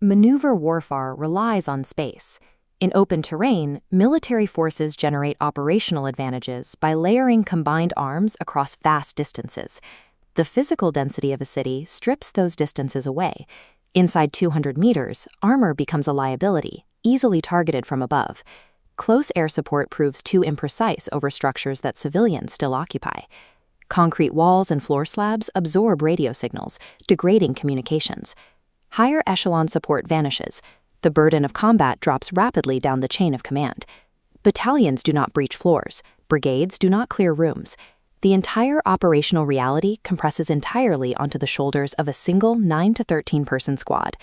Maneuver warfare relies on space. In open terrain, military forces generate operational advantages by layering combined arms across vast distances. The physical density of a city strips those distances away. Inside 200 meters, armor becomes a liability, easily targeted from above. Close air support proves too imprecise over structures that civilians still occupy. Concrete walls and floor slabs absorb radio signals, degrading communications. Higher echelon support vanishes. The burden of combat drops rapidly down the chain of command. Battalions do not breach floors. Brigades do not clear rooms. The entire operational reality compresses entirely onto the shoulders of a single 9 to 13 person squad.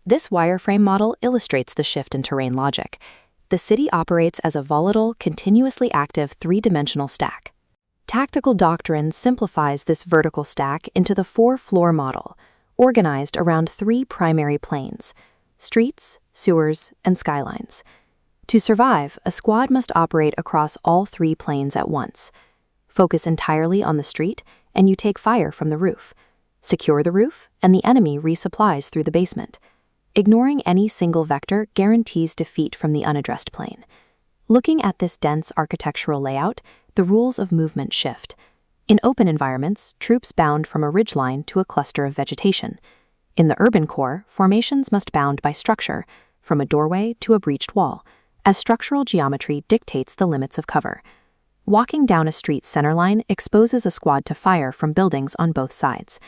This wireframe model illustrates the shift in terrain logic. The city operates as a volatile, continuously active three-dimensional stack. Tactical doctrine simplifies this vertical stack into the four-floor model, organized around three primary planes: streets, sewers, and skylines. To survive, a squad must operate across all three planes at once. Focus entirely on the street, and you take fire from the roof. Secure the roof, and the enemy resupplies through the basement. Ignoring any single vector guarantees defeat from the unaddressed plane. Looking at this dense architectural layout, the rules of movement shift. In open environments, troops bound from a ridgeline to a cluster of vegetation. In the urban core, formations must bound by structure, from a doorway to a breached wall, as structural geometry dictates the limits of cover. Walking down a street's centerline exposes a squad to fire from buildings on both sides.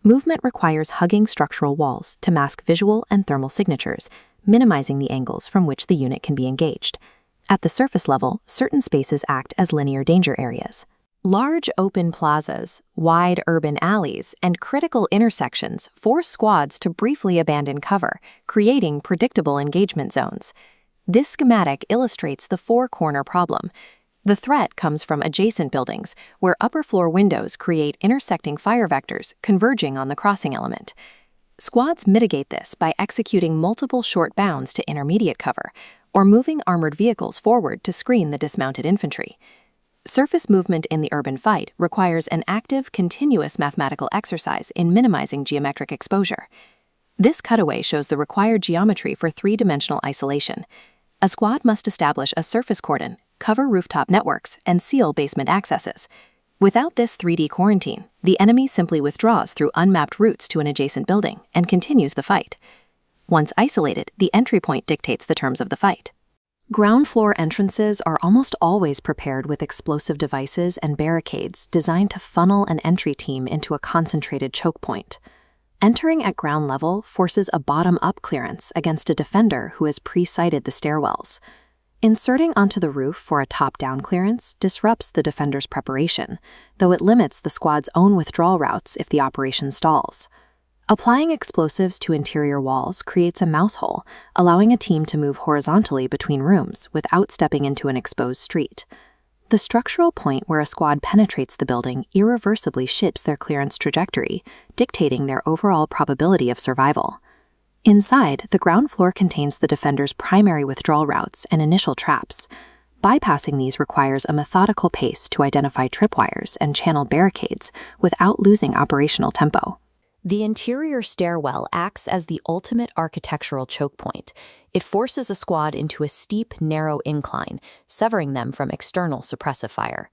Movement requires hugging structural walls to mask visual and thermal signatures, minimizing the angles from which the unit can be engaged. At the surface level, certain spaces act as linear danger areas. Large open plazas, wide urban alleys, and critical intersections force squads to briefly abandon cover, creating predictable engagement zones. This schematic illustrates the four-corner problem. The threat comes from adjacent buildings, where upper-floor windows create intersecting fire vectors converging on the crossing element. Squads mitigate this by executing multiple short bounds to intermediate cover, or moving armored vehicles forward to screen the dismounted infantry. Surface movement in the urban fight requires an active, continuous mathematical exercise in minimizing geometric exposure. This cutaway shows the required geometry for three-dimensional isolation. A squad must establish a surface cordon, cover rooftop networks, and seal basement accesses. Without this 3D quarantine, the enemy simply withdraws through unmapped routes to an adjacent building and continues the fight. Once isolated, the entry point dictates the terms of the fight. Ground floor entrances are almost always prepared with explosive devices and barricades designed to funnel an entry team into a concentrated choke point. Entering at ground level forces a bottom-up clearance against a defender who has pre-sighted the stairwells. Inserting onto the roof for a top-down clearance disrupts the defender's preparation, though it limits the squad's own withdrawal routes if the operation stalls. Applying explosives to interior walls creates a mouse hole, allowing a team to move horizontally between rooms without stepping into an exposed street. The structural point where a squad penetrates the building irreversibly shifts their clearance trajectory, dictating their overall probability of survival. Inside, the ground floor contains the defender's primary withdrawal routes and initial traps. Bypassing these requires a methodical pace to identify tripwires and channel barricades without losing operational tempo. The interior stairwell acts as the ultimate architectural choke point. It forces a squad into a steep, narrow incline, severing them from external suppressive fire.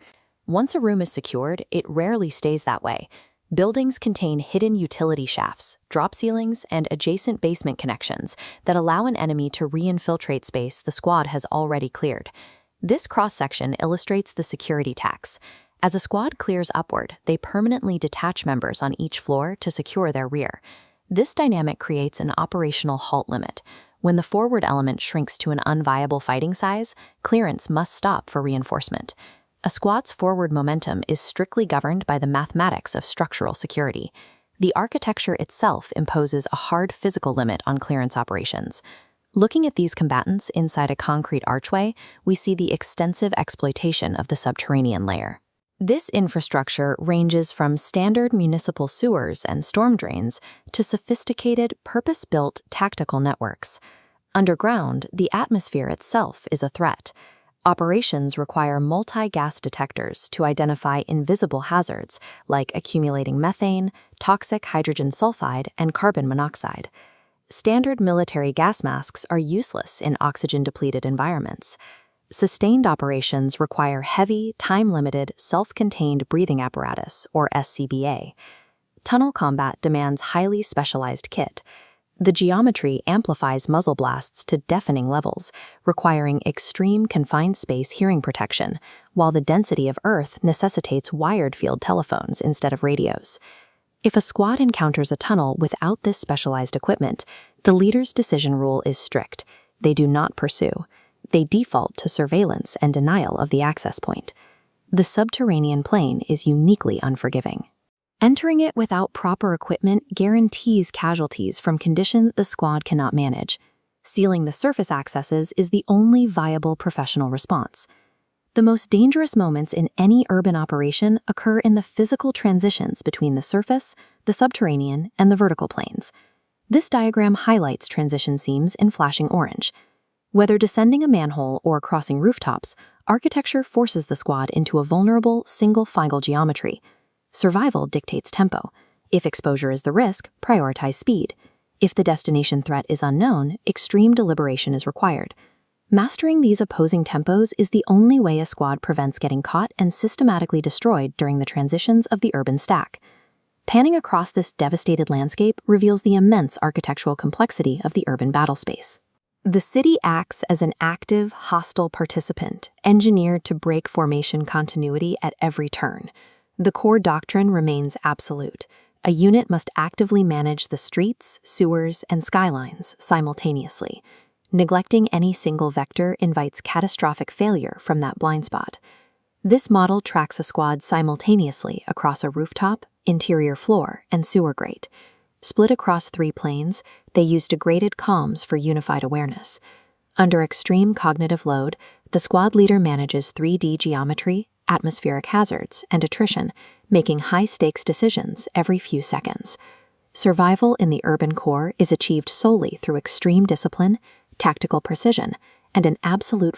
Once a room is secured, it rarely stays that way. Buildings contain hidden utility shafts, drop ceilings, and adjacent basement connections that allow an enemy to re-infiltrate space the squad has already cleared. This cross-section illustrates the security tax. As a squad clears upward, they permanently detach members on each floor to secure their rear. This dynamic creates an operational halt limit. When the forward element shrinks to an unviable fighting size, clearance must stop for reinforcement. A squad's forward momentum is strictly governed by the mathematics of structural security. The architecture itself imposes a hard physical limit on clearance operations. Looking at these combatants inside a concrete archway, we see the extensive exploitation of the subterranean layer. This infrastructure ranges from standard municipal sewers and storm drains to sophisticated, purpose-built tactical networks. Underground, the atmosphere itself is a threat. Operations require multi-gas detectors to identify invisible hazards like accumulating methane, toxic hydrogen sulfide, and carbon monoxide. standard military gas masks are useless in oxygen-depleted environments. Sustained operations require heavy, time-limited, self-contained breathing apparatus, or SCBA. Tunnel combat demands highly specialized kit. The geometry amplifies muzzle blasts to deafening levels, requiring extreme confined space hearing protection, while the density of Earth necessitates wired field telephones instead of radios. If a squad encounters a tunnel without this specialized equipment, the leader's decision rule is strict. They do not pursue. They default to surveillance and denial of the access point. The subterranean plane is uniquely unforgiving. Entering it without proper equipment guarantees casualties from conditions the squad cannot manage. Sealing the surface accesses is the only viable professional response. The most dangerous moments in any urban operation occur in the physical transitions between the surface, the subterranean, and the vertical planes. This diagram highlights transition seams in flashing orange. Whether descending a manhole or crossing rooftops, architecture forces the squad into a vulnerable, single-file geometry. Survival dictates tempo. If exposure is the risk, prioritize speed. If the destination threat is unknown, extreme deliberation is required. Mastering these opposing tempos is the only way a squad prevents getting caught and systematically destroyed during the transitions of the urban stack. Panning across this devastated landscape reveals the immense architectural complexity of the urban battle space. The city acts as an active, hostile participant, engineered to break formation continuity at every turn. The core doctrine remains absolute. A unit must actively manage the streets, sewers, and skylines simultaneously. Neglecting any single vector invites catastrophic failure from that blind spot. This model tracks a squad simultaneously across a rooftop, interior floor, and sewer grate. Split across 3 planes, they use degraded comms for unified awareness. Under extreme cognitive load, the squad leader manages 3D geometry, atmospheric hazards, and attrition, making high-stakes decisions every few seconds. Survival in the urban core is achieved solely through extreme discipline, tactical precision, and an absolute